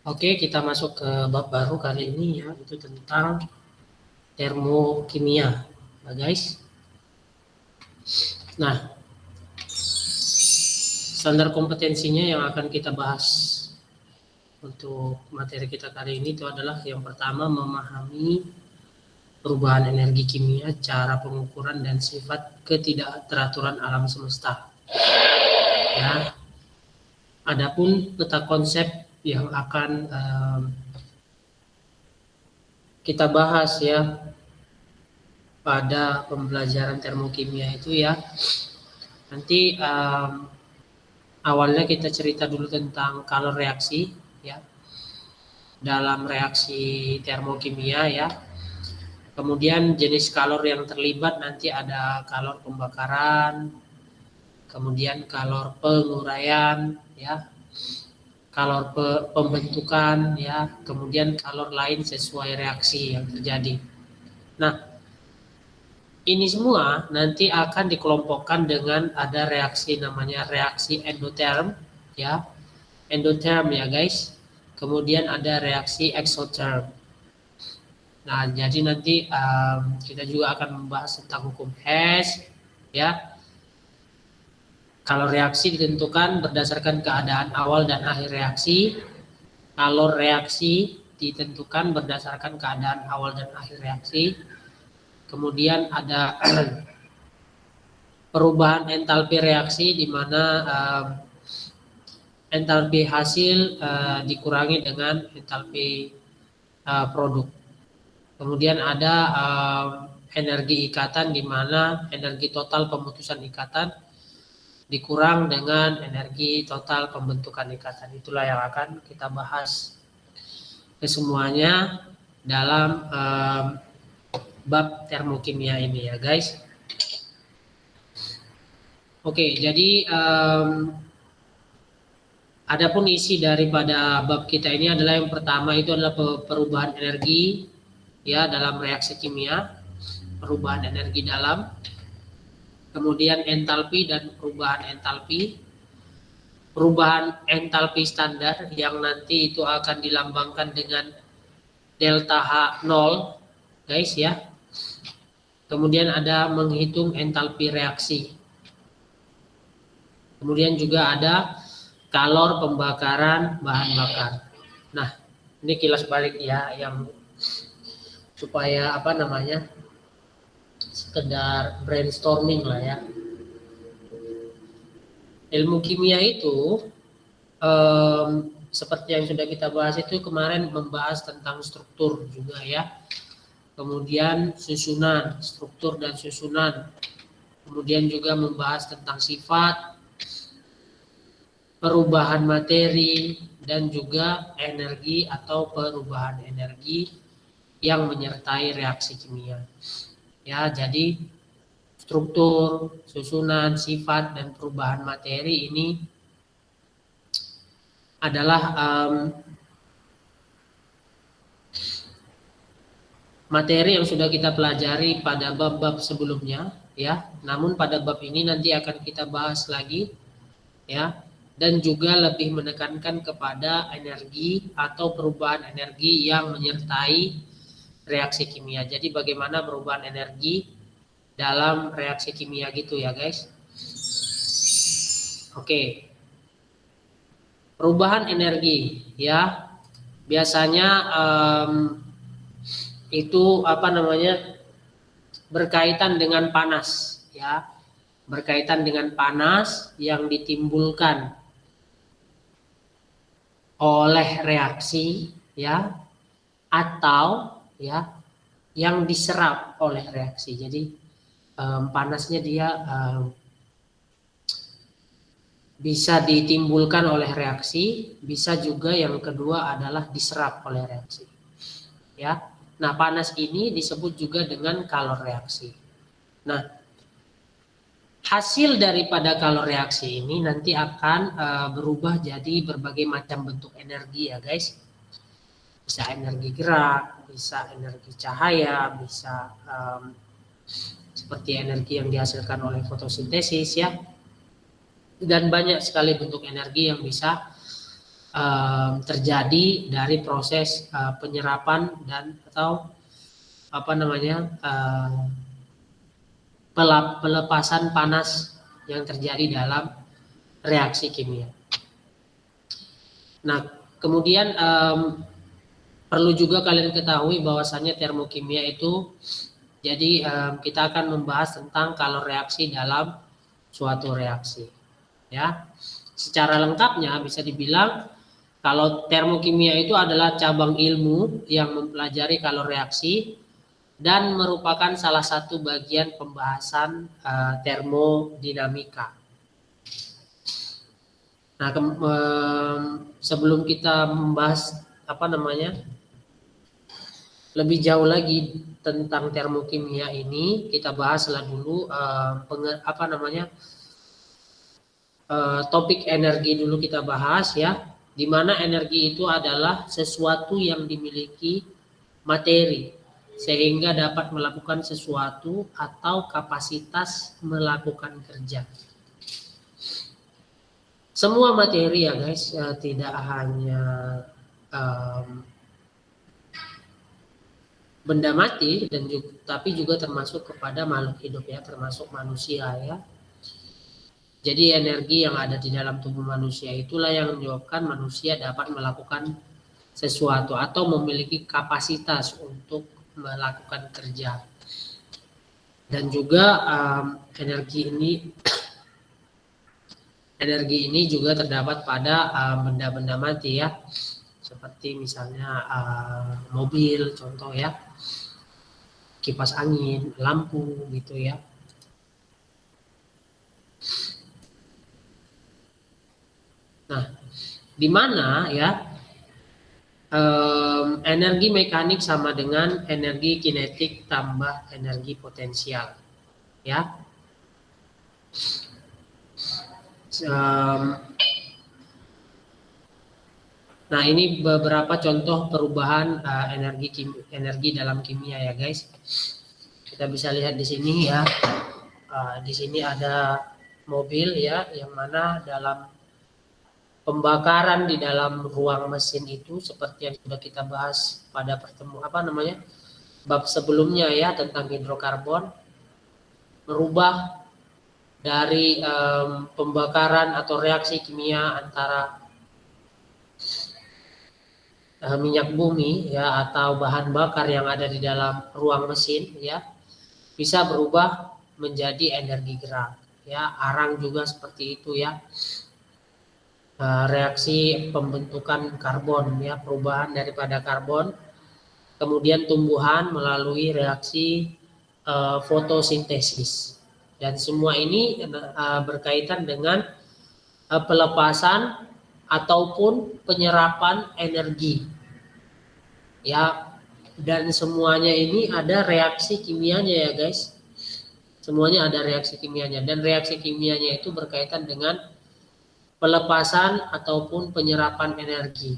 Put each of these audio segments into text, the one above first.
Oke, kita masuk ke bab baru kali ini ya, itu tentang termokimia, nah, guys. Nah, standar kompetensinya yang akan kita bahas untuk materi kita kali ini itu adalah yang pertama, memahami perubahan energi kimia, cara pengukuran dan sifat ketidakteraturan alam semesta. Ya, adapun peta konsep yang akan kita bahas ya pada pembelajaran termokimia itu ya, nanti awalnya kita cerita dulu tentang kalor reaksi ya, dalam reaksi termokimia ya. Kemudian jenis kalor yang terlibat nanti ada kalor pembakaran, kemudian kalor penguraian ya, kalor pembentukan ya, kemudian kalor lain sesuai reaksi yang terjadi. Nah, ini semua nanti akan dikelompokkan dengan ada reaksi namanya reaksi endotherm ya, endotherm ya guys. Kemudian ada reaksi exotherm. Nah, jadi nanti kita juga akan membahas tentang hukum Hess ya. Kalau reaksi ditentukan berdasarkan keadaan awal dan akhir reaksi. Kalau reaksi ditentukan berdasarkan keadaan awal dan akhir reaksi. Kemudian ada perubahan entalpi reaksi di mana entalpi hasil dikurangi dengan entalpi produk. Kemudian ada energi ikatan di mana energi total pemutusan ikatan dikurang dengan energi total pembentukan ikatan. Itulah yang akan kita bahas kesemuanya dalam bab termokimia ini ya guys. Oke, jadi adapun isi daripada bab kita ini adalah yang pertama itu adalah perubahan energi ya dalam reaksi kimia, perubahan energi dalam, kemudian entalpi dan perubahan entalpi, perubahan entalpi standar yang nanti itu akan dilambangkan dengan delta H0 guys ya. Kemudian ada menghitung entalpi reaksi, kemudian juga ada kalor pembakaran bahan bakar. Nah, ini kilas balik ya, yang supaya apa namanya, sekedar brainstorming lah ya. Ilmu kimia itu seperti yang sudah kita bahas itu kemarin, membahas tentang struktur juga ya, kemudian susunan, struktur dan susunan, kemudian juga membahas tentang sifat, perubahan materi, dan juga energi atau perubahan energi yang menyertai reaksi kimia. Ya, jadi struktur, susunan, sifat, dan perubahan materi ini adalah materi yang sudah kita pelajari pada bab-bab sebelumnya ya. Namun pada bab ini nanti akan kita bahas lagi ya, dan juga lebih menekankan kepada energi atau perubahan energi yang menyertai reaksi kimia. Jadi bagaimana perubahan energi dalam reaksi kimia gitu ya guys. Oke. Perubahan energi ya, biasanya itu apa namanya, berkaitan dengan panas ya, berkaitan dengan panas yang ditimbulkan oleh reaksi ya, atau ya yang diserap oleh reaksi. Jadi panasnya dia bisa ditimbulkan oleh reaksi, bisa juga yang kedua adalah diserap oleh reaksi ya. Nah, panas ini disebut juga dengan kalor reaksi. Nah, hasil daripada kalor reaksi ini nanti akan berubah jadi berbagai macam bentuk energi ya guys. Bisa energi gerak, bisa energi cahaya, bisa seperti energi yang dihasilkan oleh fotosintesis ya, dan banyak sekali bentuk energi yang bisa terjadi dari proses penyerapan dan atau pelepasan panas yang terjadi dalam reaksi kimia. Nah, kemudian perlu juga kalian ketahui bahwasannya termokimia itu, jadi kita akan membahas tentang kalor reaksi dalam suatu reaksi. Ya, secara lengkapnya bisa dibilang kalau termokimia itu adalah cabang ilmu yang mempelajari kalor reaksi dan merupakan salah satu bagian pembahasan termodinamika. Nah, sebelum kita membahas lebih jauh lagi tentang termokimia ini, kita bahaslah dulu topik energi dulu kita bahas ya, di mana energi itu adalah sesuatu yang dimiliki materi sehingga dapat melakukan sesuatu atau kapasitas melakukan kerja. Semua materi ya guys, tidak hanya benda mati tapi juga termasuk kepada makhluk hidup ya, termasuk manusia ya. Jadi energi yang ada di dalam tubuh manusia itulah yang menyebabkan manusia dapat melakukan sesuatu atau memiliki kapasitas untuk melakukan kerja. Dan juga energi ini juga terdapat pada benda-benda mati ya, seperti misalnya mobil contoh ya, kipas angin, lampu gitu ya. Nah, di mana ya energi mekanik sama dengan energi kinetik tambah energi potensial ya. Nah, ini beberapa contoh perubahan energi dalam kimia ya guys. Kita bisa lihat di sini ya. Di sini ada mobil ya, yang mana dalam pembakaran di dalam ruang mesin itu seperti yang sudah kita bahas pada bab sebelumnya ya, tentang hidrokarbon, merubah dari pembakaran atau reaksi kimia antara minyak bumi ya atau bahan bakar yang ada di dalam ruang mesin ya, bisa berubah menjadi energi gerak ya. Arang juga seperti itu ya. Reaksi pembentukan karbon ya, perubahan daripada karbon, kemudian tumbuhan melalui reaksi fotosintesis, dan semua ini berkaitan dengan pelepasan ataupun penyerapan energi ya, dan semuanya ini ada reaksi kimianya ya guys, semuanya ada reaksi kimianya, dan reaksi kimianya itu berkaitan dengan pelepasan ataupun penyerapan energi.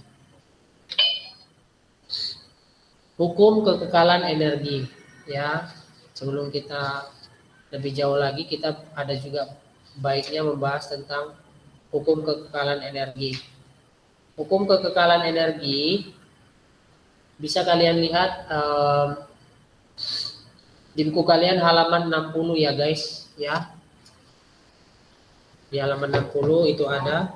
Hukum kekekalan energi ya. Sebelum kita lebih jauh lagi, kita ada juga baiknya membahas tentang hukum kekekalan energi. Hukum kekekalan energi bisa kalian lihat di buku kalian halaman 60 ya guys ya. Di halaman 60 itu ada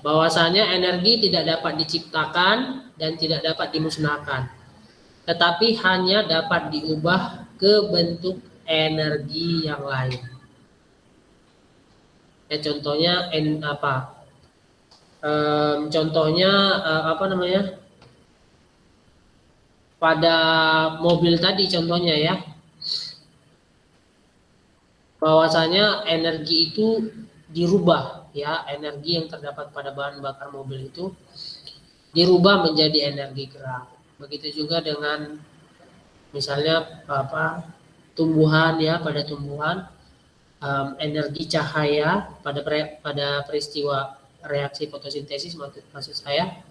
bahwasanya energi tidak dapat diciptakan dan tidak dapat dimusnahkan, tetapi hanya dapat diubah ke bentuk energi yang lain. Ya, contohnya pada mobil tadi contohnya ya, bahwasanya energi itu dirubah ya, energi yang terdapat pada bahan bakar mobil itu dirubah menjadi energi gerak. Begitu juga dengan misalnya tumbuhan ya, pada tumbuhan energi cahaya pada peristiwa reaksi fotosintesis, maksud saya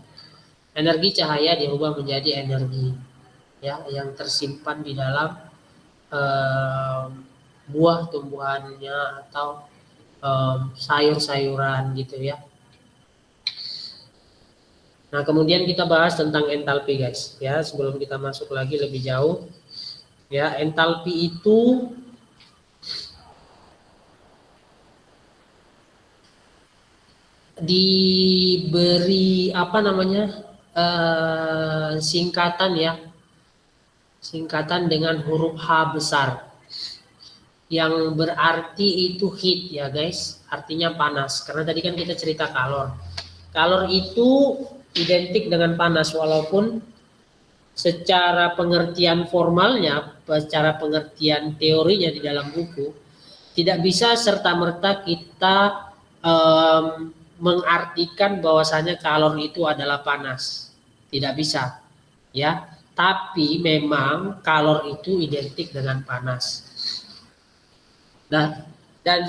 energi cahaya dirubah menjadi energi ya yang tersimpan di dalam buah tumbuhannya atau sayur-sayuran gitu ya. Nah, kemudian kita bahas tentang entalpi guys ya, sebelum kita masuk lagi lebih jauh. Ya, entalpi itu diberi apa namanya? Singkatan ya. Singkatan dengan huruf H besar. Yang berarti itu heat ya guys, artinya panas. Karena tadi kan kita cerita kalor. Kalor itu identik dengan panas, walaupun secara pengertian formalnya, secara pengertian teorinya di dalam buku, tidak bisa serta-merta kita mengartikan bahwasanya kalor itu adalah panas. Tidak bisa, ya. Tapi memang kalor itu identik dengan panas. Nah, dan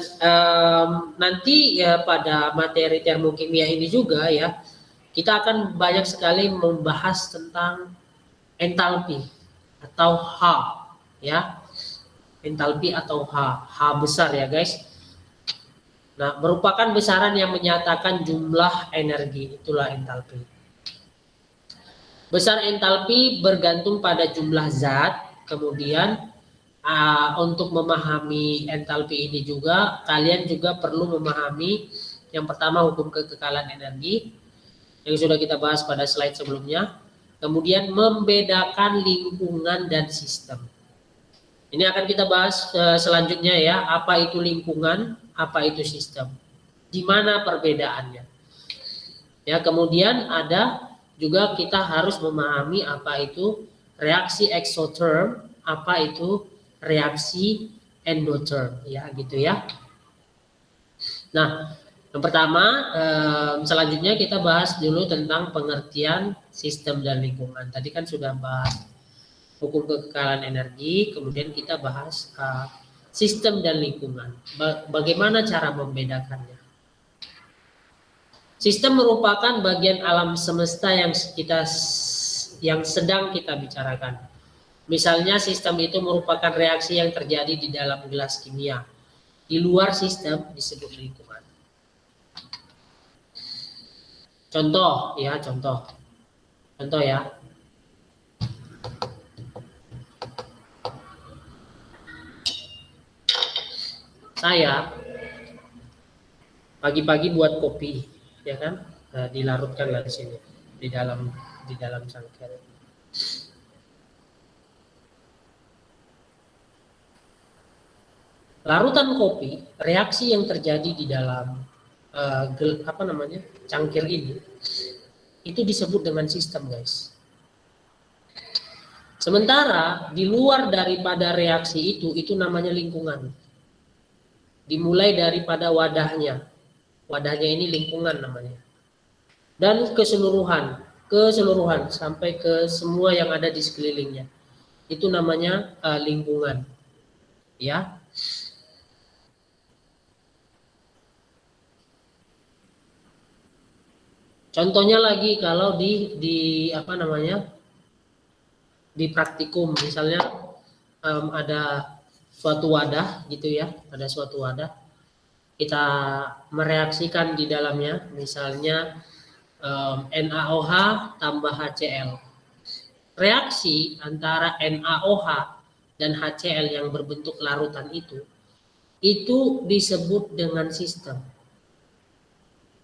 nanti ya pada materi termokimia ini juga ya, kita akan banyak sekali membahas tentang entalpi atau H ya. Entalpi atau H besar ya guys. Nah, merupakan besaran yang menyatakan jumlah energi, itulah entalpi. Besar entalpi bergantung pada jumlah zat, kemudian untuk memahami entalpi ini juga, kalian juga perlu memahami yang pertama hukum kekekalan energi, yang sudah kita bahas pada slide sebelumnya. Kemudian membedakan lingkungan dan sistem. Ini akan kita bahas selanjutnya ya, apa itu lingkungan, apa itu sistem. Di mana perbedaannya. Ya, kemudian ada juga kita harus memahami apa itu reaksi exotherm, apa itu reaksi endotherm ya gitu ya. Nah, yang pertama selanjutnya kita bahas dulu tentang pengertian sistem dan lingkungan. Tadi kan sudah bahas hukum kekekalan energi, kemudian kita bahas sistem dan lingkungan. Bagaimana cara membedakannya? Sistem merupakan bagian alam semesta yang sedang kita bicarakan. Misalnya sistem itu merupakan reaksi yang terjadi di dalam gelas kimia. Di luar sistem disebut lingkungan. Contoh ya, contoh ya. Saya pagi-pagi buat kopi, ya kan? Nah, dilarutkanlah di sini, di dalam cangkir. Larutan kopi, reaksi yang terjadi di dalam cangkir ini, itu disebut dengan sistem, guys. Sementara di luar daripada reaksi itu namanya lingkungan. Dimulai daripada wadahnya. Wadahnya ini lingkungan namanya. Dan keseluruhan sampai ke semua yang ada di sekelilingnya. Itu namanya lingkungan. Ya. Contohnya lagi kalau di praktikum, misalnya ada suatu wadah gitu ya, ada suatu wadah, kita mereaksikan di dalamnya, misalnya NaOH tambah HCl. Reaksi antara NaOH dan HCl yang berbentuk larutan itu disebut dengan sistem.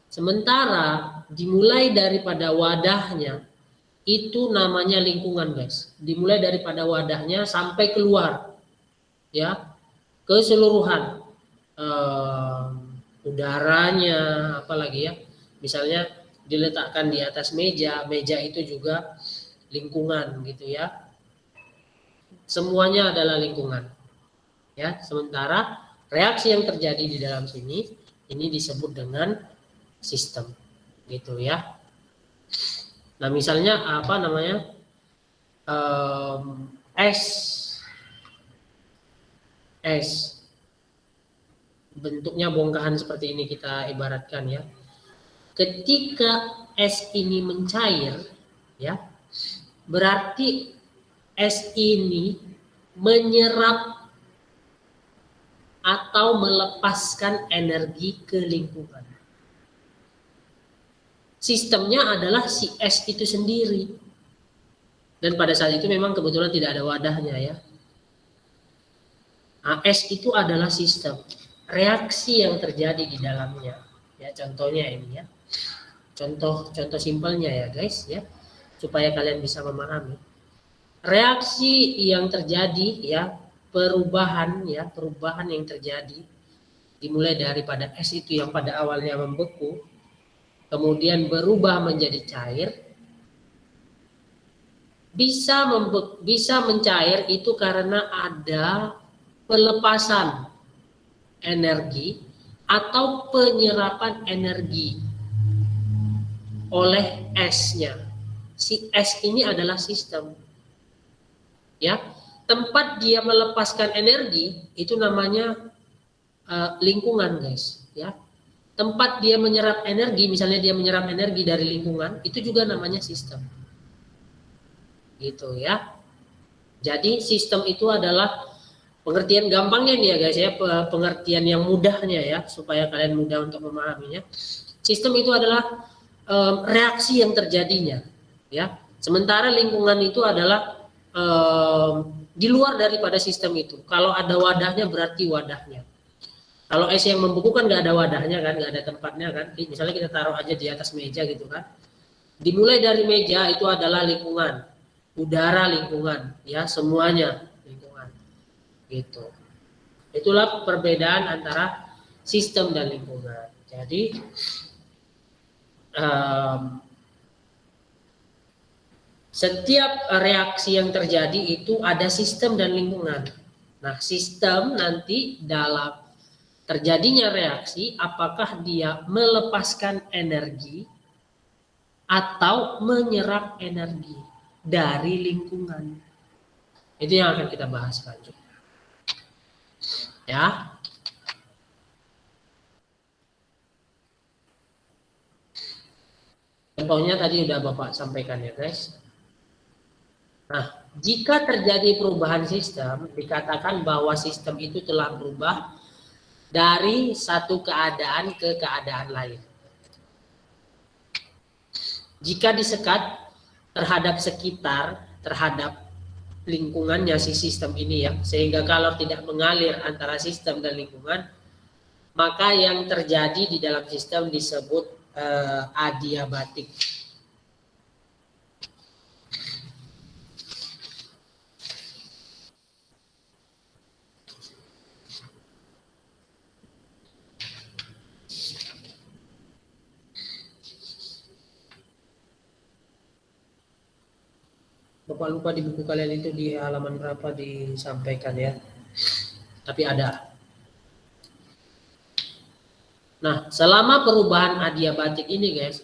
Sementara dimulai daripada wadahnya, itu namanya lingkungan, guys. Dimulai daripada wadahnya sampai keluar, ya, keseluruhan udaranya, apalagi ya, misalnya diletakkan di atas meja itu juga lingkungan gitu ya. Semuanya adalah lingkungan. Ya, sementara reaksi yang terjadi di dalam sini ini disebut dengan sistem. Gitu ya. Nah, misalnya es bentuknya bongkahan seperti ini kita ibaratkan ya. Ketika es ini mencair ya, berarti es ini menyerap atau melepaskan energi ke lingkungan. Sistemnya adalah si S itu sendiri. Dan pada saat itu memang kebetulan tidak ada wadahnya ya. S itu adalah sistem. Reaksi yang terjadi di dalamnya. Ya, contohnya ini ya. Contoh simpelnya ya guys ya. Supaya kalian bisa memahami. Reaksi yang terjadi ya, perubahan yang terjadi dimulai daripada S itu yang pada awalnya membeku, kemudian berubah menjadi cair. Bisa mencair itu karena ada pelepasan energi atau penyerapan energi oleh S-nya. Si S ini adalah sistem. Ya, tempat dia melepaskan energi itu namanya lingkungan, guys. Ya, tempat dia menyerap energi, misalnya dia menyerap energi dari lingkungan, itu juga namanya sistem. Gitu ya. Jadi sistem itu adalah pengertian gampangnya nih ya guys ya, pengertian yang mudahnya ya, supaya kalian mudah untuk memahaminya. Sistem itu adalah reaksi yang terjadinya, ya. Sementara lingkungan itu adalah di luar daripada sistem itu. Kalau ada wadahnya berarti wadahnya. Kalau es yang membeku kan nggak ada wadahnya kan, nggak ada tempatnya kan. Misalnya kita taruh aja di atas meja gitu kan. Dimulai dari meja itu adalah lingkungan, udara lingkungan, ya semuanya lingkungan. Gitu. Itulah perbedaan antara sistem dan lingkungan. Jadi setiap reaksi yang terjadi itu ada sistem dan lingkungan. Nah, sistem nanti dalam terjadinya reaksi, apakah dia melepaskan energi atau menyerap energi dari lingkungan. Itu yang akan kita bahas selanjutnya. Ya. Contohnya tadi udah Bapak sampaikan ya, guys. Nah, jika terjadi perubahan sistem, dikatakan bahwa sistem itu telah berubah dari satu keadaan ke keadaan lain. Jika disekat terhadap sekitar, terhadap lingkungannya si sistem ini ya, sehingga kalau tidak mengalir antara sistem dan lingkungan, maka yang terjadi di dalam sistem disebut adiabatik. Bapak lupa di buku kalian itu di halaman berapa disampaikan ya. Tapi ada. Nah, selama perubahan adiabatik ini guys,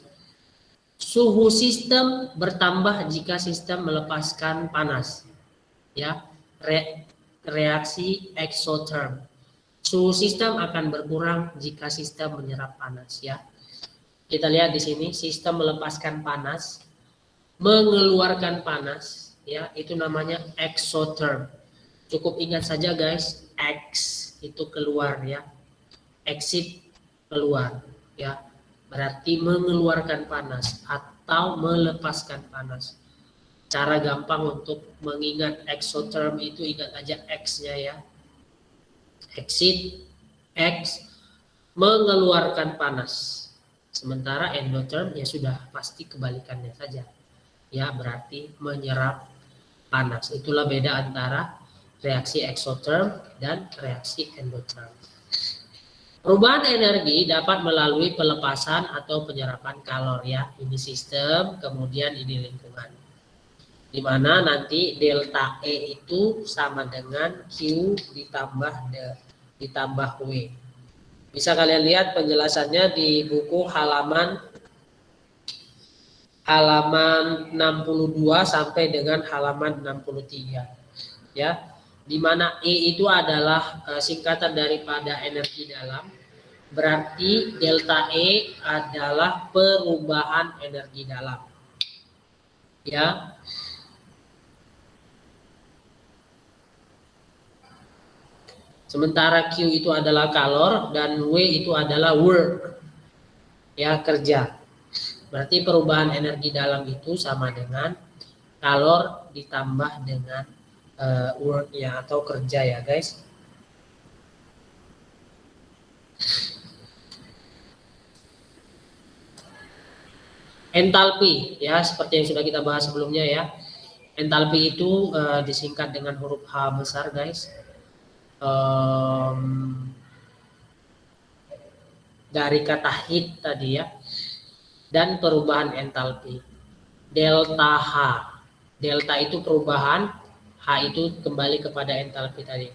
suhu sistem bertambah jika sistem melepaskan panas. Ya, reaksi exotherm. Suhu sistem akan berkurang jika sistem menyerap panas ya. Kita lihat di sini sistem melepaskan panas, mengeluarkan panas, ya itu namanya exotherm. Cukup ingat saja guys, X itu keluar ya, exit keluar ya, berarti mengeluarkan panas atau melepaskan panas. Cara gampang untuk mengingat exotherm itu ingat aja X-nya ya, exit X mengeluarkan panas. Sementara endotherm ya sudah pasti kebalikannya saja. Ya berarti menyerap panas. Itulah beda antara reaksi exotherm dan reaksi endotherm. Perubahan energi dapat melalui pelepasan atau penyerapan kalori ya. Ini sistem, kemudian ini lingkungan. Di mana nanti delta E itu sama dengan Q ditambah W. Bisa kalian lihat penjelasannya di buku halaman 62 sampai dengan halaman 63 ya, di mana E itu adalah singkatan daripada energi dalam, berarti delta E adalah perubahan energi dalam ya. Sementara Q itu adalah kalor dan W itu adalah work, ya, kerja. Berarti perubahan energi dalam itu sama dengan kalor ditambah dengan work ya, atau kerja ya guys. Entalpi ya, seperti yang sudah kita bahas sebelumnya ya. Entalpi itu disingkat dengan huruf H besar guys. Dari kata heat tadi ya, dan perubahan entalpi delta H. Delta itu perubahan, H itu kembali kepada entalpi tadi.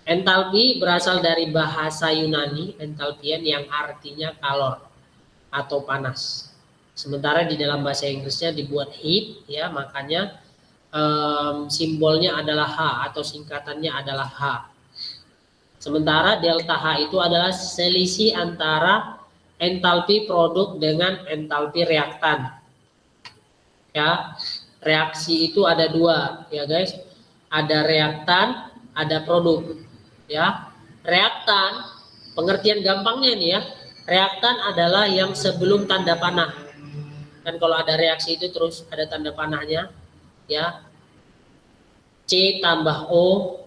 Entalpi berasal dari bahasa Yunani entalpian yang artinya kalor atau panas. Sementara di dalam bahasa Inggrisnya dibuat heat ya, makanya simbolnya adalah H atau singkatannya adalah H. Sementara delta H itu adalah selisih antara entalpi produk dengan entalpi reaktan. Ya, reaksi itu ada dua ya guys. Ada reaktan, ada produk. Ya, reaktan pengertian gampangnya nih ya. Reaktan adalah yang sebelum tanda panah. Kan kalau ada reaksi itu terus ada tanda panahnya, ya. C tambah O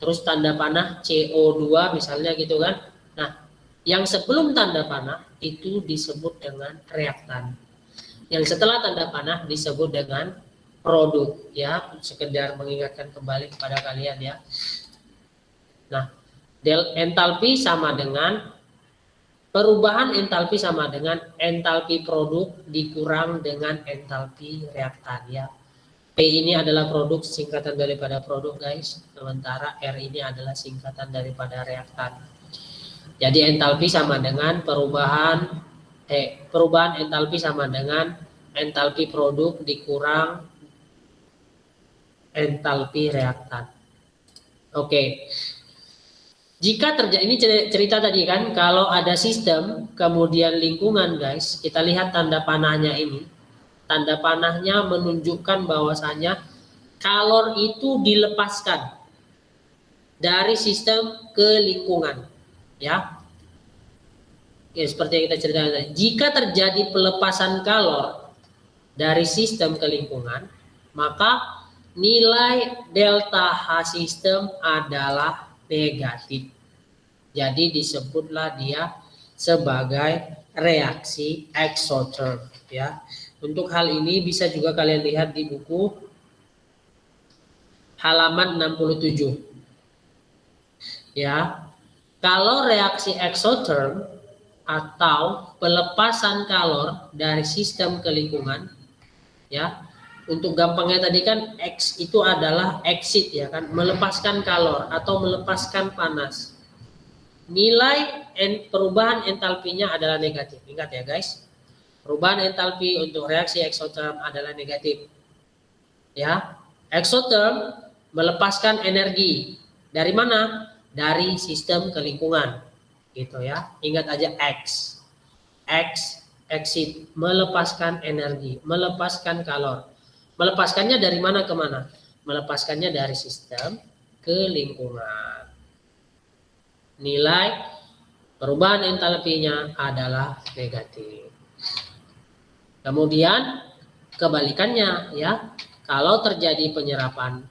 terus tanda panah CO2 misalnya gitu kan. Nah, yang sebelum tanda panah itu disebut dengan reaktan. Yang setelah tanda panah disebut dengan produk ya, sekedar mengingatkan kembali kepada kalian ya. Nah, entalpi sama dengan perubahan entalpi sama dengan entalpi produk dikurang dengan entalpi reaktan ya. P ini adalah produk, singkatan daripada produk guys, sementara R ini adalah singkatan daripada reaktan. Jadi entalpi sama dengan perubahan entalpi sama dengan entalpi produk dikurang entalpi reaktan. Oke. Jika terjadi, ini cerita tadi kan, kalau ada sistem kemudian lingkungan guys, kita lihat tanda panahnya ini. Tanda panahnya menunjukkan bahwasanya kalor itu dilepaskan dari sistem ke lingkungan ya. Oke, seperti yang kita ceritakan tadi. Jika terjadi pelepasan kalor dari sistem ke lingkungan, maka nilai delta H sistem adalah negatif. Jadi disebutlah dia sebagai reaksi exotherm ya. Untuk hal ini bisa juga kalian lihat di buku halaman 67. Ya. Kalau reaksi exotherm atau pelepasan kalor dari sistem ke lingkungan ya. Untuk gampangnya tadi kan X itu adalah exit ya kan, melepaskan kalor atau melepaskan panas. Nilai perubahan entalpinya adalah negatif. Ingat ya guys. Perubahan entalpi untuk reaksi exotherm adalah negatif. Ya, exotherm melepaskan energi dari mana? Dari sistem ke lingkungan. Gitu ya. Ingat aja X. X exit, melepaskan energi, melepaskan kalor. Melepaskannya dari mana ke mana? Melepaskannya dari sistem ke lingkungan. Nilai perubahan entalpinya adalah negatif. Kemudian kebalikannya ya, kalau terjadi penyerapan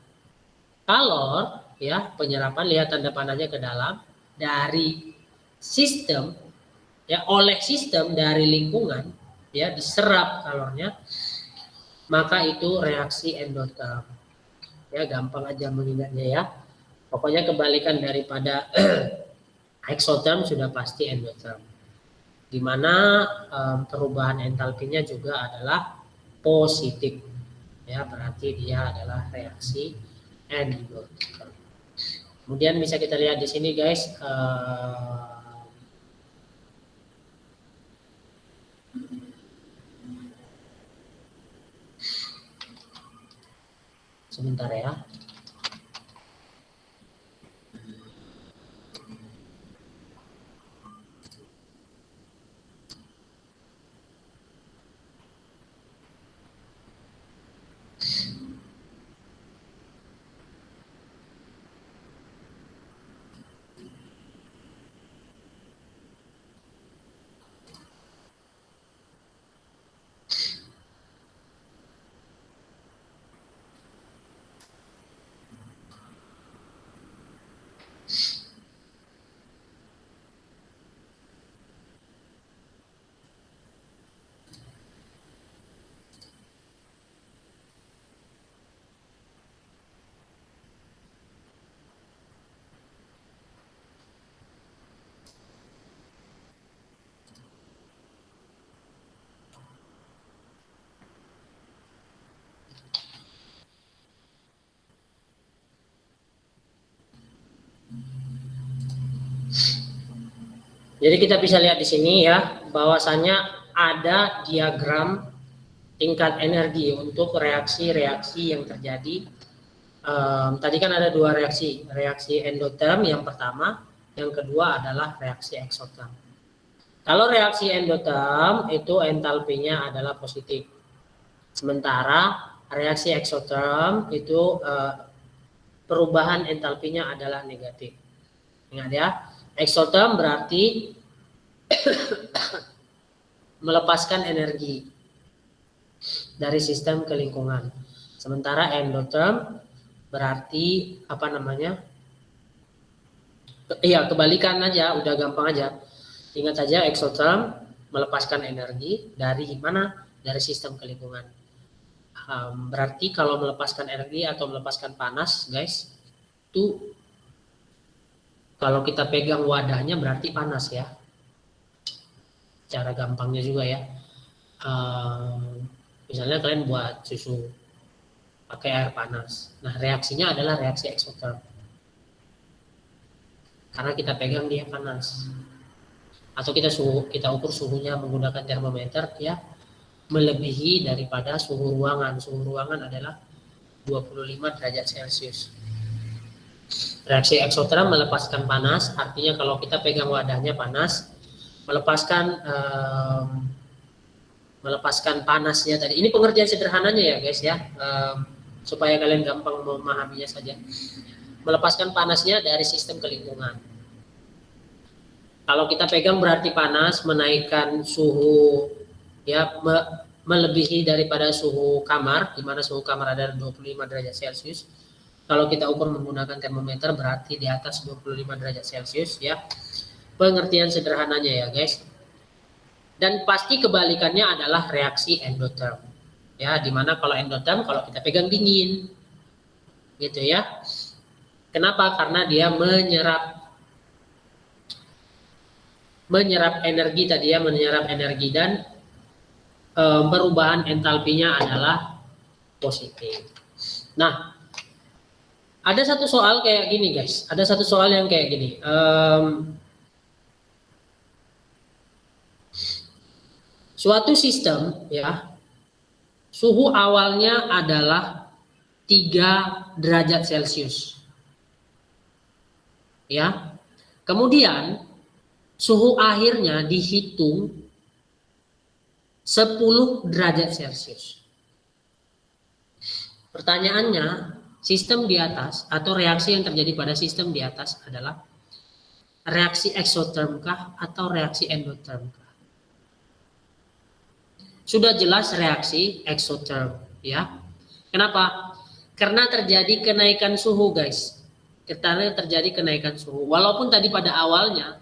kalor ya, penyerapan lihat tanda panahnya ke dalam dari sistem ya, oleh sistem dari lingkungan ya, diserap kalornya, maka itu reaksi endotherm. Ya, gampang aja mengingatnya ya. Pokoknya kebalikan daripada exotherm sudah pasti endotherm. Di mana perubahan entalpinya juga adalah positif ya, berarti dia adalah reaksi endotherm. Kemudian bisa kita lihat di sini guys, sebentar ya. Jadi kita bisa lihat di sini ya, bahwasannya ada diagram tingkat energi untuk reaksi-reaksi yang terjadi. Tadi kan ada dua reaksi endoterm yang pertama, yang kedua adalah reaksi eksoterm. Kalau reaksi endoterm itu entalpinya adalah positif, sementara reaksi eksoterm itu perubahan entalpinya adalah negatif. Ingat ya, eksoterm berarti melepaskan energi dari sistem ke lingkungan. Sementara endoterm berarti apa namanya? Iya, kebalikan aja, udah gampang aja. Ingat saja eksoterm melepaskan energi dari mana? Dari sistem ke lingkungan. Berarti kalau melepaskan energi atau melepaskan panas, guys, itu kalau kita pegang wadahnya berarti panas ya. Cara gampangnya juga ya. Misalnya kalian buat susu pakai air panas. Nah, reaksinya adalah reaksi eksoterm. Karena kita pegang dia panas. Atau kita ukur suhunya menggunakan termometer, ya melebihi daripada suhu ruangan. Suhu ruangan adalah 25 derajat Celcius. Reaksi eksoterm melepaskan panas, artinya kalau kita pegang wadahnya panas, melepaskan panasnya tadi. Ini pengertian sederhananya ya guys ya, supaya kalian gampang memahaminya saja. Melepaskan panasnya dari sistem ke lingkungan. Kalau kita pegang berarti panas, menaikkan suhu ya melebihi daripada suhu kamar, di mana suhu kamar ada 25 derajat Celcius. Kalau kita ukur menggunakan termometer berarti di atas 25 derajat Celcius ya. Pengertian sederhananya ya guys. Dan pasti kebalikannya adalah reaksi endotherm. Ya, dimana kalau endotherm kalau kita pegang dingin. Gitu ya. Kenapa? Karena dia menyerap energi tadi ya, menyerap energi dan perubahan entalpinya adalah positif. Nah, ada satu soal kayak gini guys. Ada satu soal yang kayak gini. Suatu sistem ya, suhu awalnya adalah 3 derajat Celcius. Ya. Kemudian suhu akhirnya dihitung 10 derajat Celcius. Pertanyaannya, sistem di atas atau reaksi yang terjadi pada sistem di atas adalah reaksi eksoterm kah atau reaksi endotherm kah? Sudah jelas reaksi eksoterm ya. Kenapa? Karena terjadi kenaikan suhu guys. Karena terjadi kenaikan suhu. Walaupun tadi pada awalnya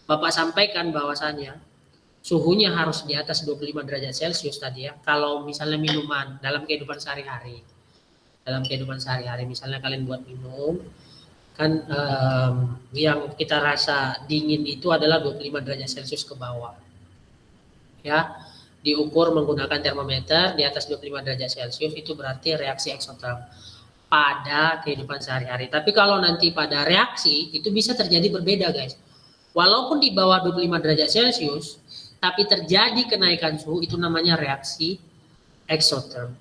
Bapak sampaikan bahwasannya suhunya harus di atas 25 derajat Celcius tadi ya. Kalau misalnya minuman dalam kehidupan sehari-hari. Dalam kehidupan sehari-hari misalnya kalian buat minum kan yang kita rasa dingin itu adalah 25 derajat Celcius ke bawah. Ya, diukur menggunakan termometer di atas 25 derajat Celcius itu berarti reaksi eksoterm pada kehidupan sehari-hari. Tapi kalau nanti pada reaksi itu bisa terjadi berbeda guys. Walaupun di bawah 25 derajat Celcius tapi terjadi kenaikan suhu itu namanya reaksi eksoterm.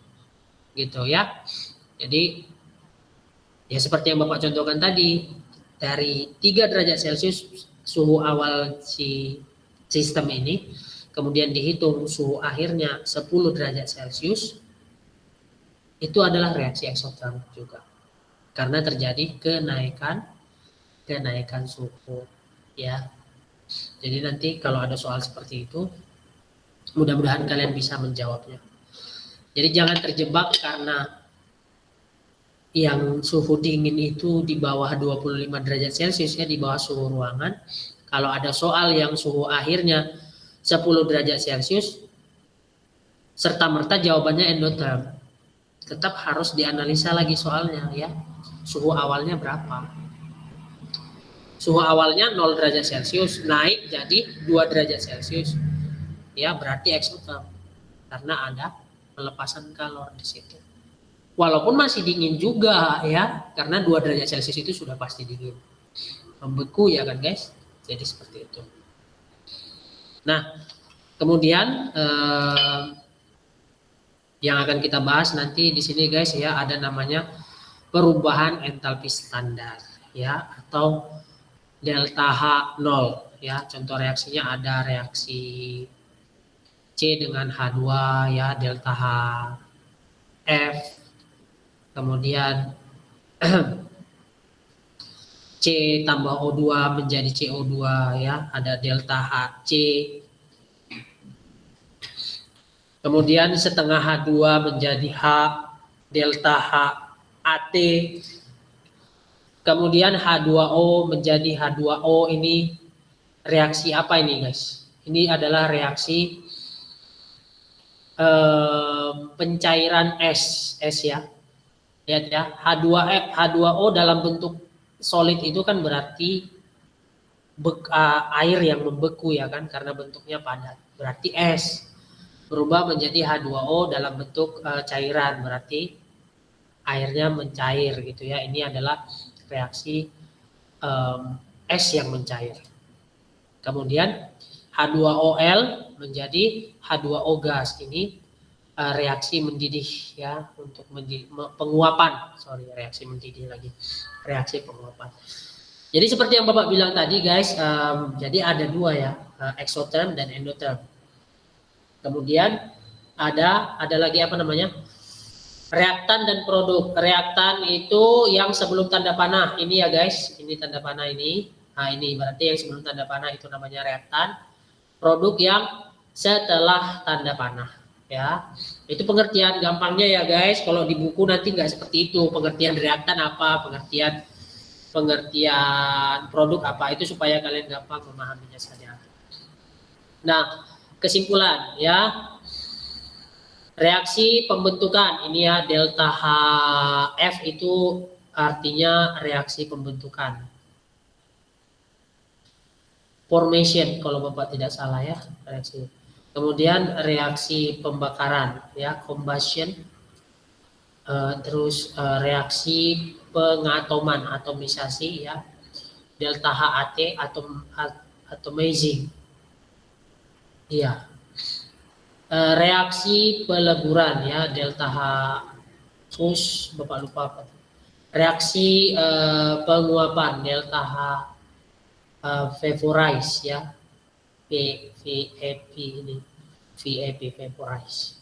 Gitu ya. Jadi ya seperti yang Bapak contohkan tadi, dari 3 derajat Celcius suhu awal si sistem ini, kemudian dihitung suhu akhirnya 10 derajat Celcius, itu adalah reaksi eksoterm juga. Karena terjadi kenaikan suhu ya. Jadi nanti kalau ada soal seperti itu, mudah-mudahan kalian bisa menjawabnya. Jadi jangan terjebak karena yang suhu dingin itu di bawah 25 derajat Celcius ya, di bawah suhu ruangan. Kalau ada soal yang suhu akhirnya 10 derajat Celcius serta merta jawabannya endotherm, tetap harus dianalisa lagi soalnya ya. Suhu awalnya berapa? Suhu awalnya 0 derajat Celcius naik jadi 2 derajat Celcius. Ya, berarti eksoterm karena ada pelepasan kalor di situ. Walaupun masih dingin juga ya, karena 2 derajat Celcius itu sudah pasti dingin. Membeku ya kan guys. Jadi seperti itu. Nah, kemudian yang akan kita bahas nanti di sini guys ya, ada namanya perubahan entalpi standar ya, atau delta H0 ya. Contoh reaksinya ada reaksi C dengan H2 ya, delta HF. Kemudian C tambah O2 menjadi CO2 ya, ada delta HC. Kemudian setengah H2 menjadi H, delta HAT. Kemudian H2O menjadi H2O, ini reaksi apa ini guys? Ini adalah reaksi pencairan es ya. Lihat ya, H2O dalam bentuk solid itu kan berarti air yang membeku ya kan, karena bentuknya padat. Berarti es berubah menjadi H2O dalam bentuk cairan, berarti airnya mencair gitu ya. Ini adalah reaksi es yang mencair. Kemudian H2OL menjadi H2O gas, ini reaksi mendidih ya, untuk penguapan, reaksi mendidih lagi, reaksi penguapan. Jadi seperti yang Bapak bilang tadi guys, jadi ada dua ya, exotherm dan endotherm. Kemudian ada lagi apa namanya, reaktan dan produk. Reaktan itu yang sebelum tanda panah ini ya guys, ini tanda panah ini. Nah ini berarti yang sebelum tanda panah itu namanya reaktan. Produk yang setelah tanda panah ya. Itu pengertian gampangnya ya guys. Kalau di buku nanti nggak seperti itu, pengertian reaktan apa, pengertian produk apa, itu supaya kalian gampang memahaminya saja. Nah, kesimpulan ya, reaksi pembentukan ini ya, delta HF itu artinya reaksi pembentukan, formation kalau Bapak tidak salah ya, reaksi. Kemudian reaksi pembakaran ya, combustion. Terus reaksi pengatoman, atomisasi ya, delta HAT, atomizing. Iya. Reaksi peleburan ya, delta H, Bapak lupa apa. Reaksi penguapan, delta H vaporize ya, VAP ini, VAP vaporize.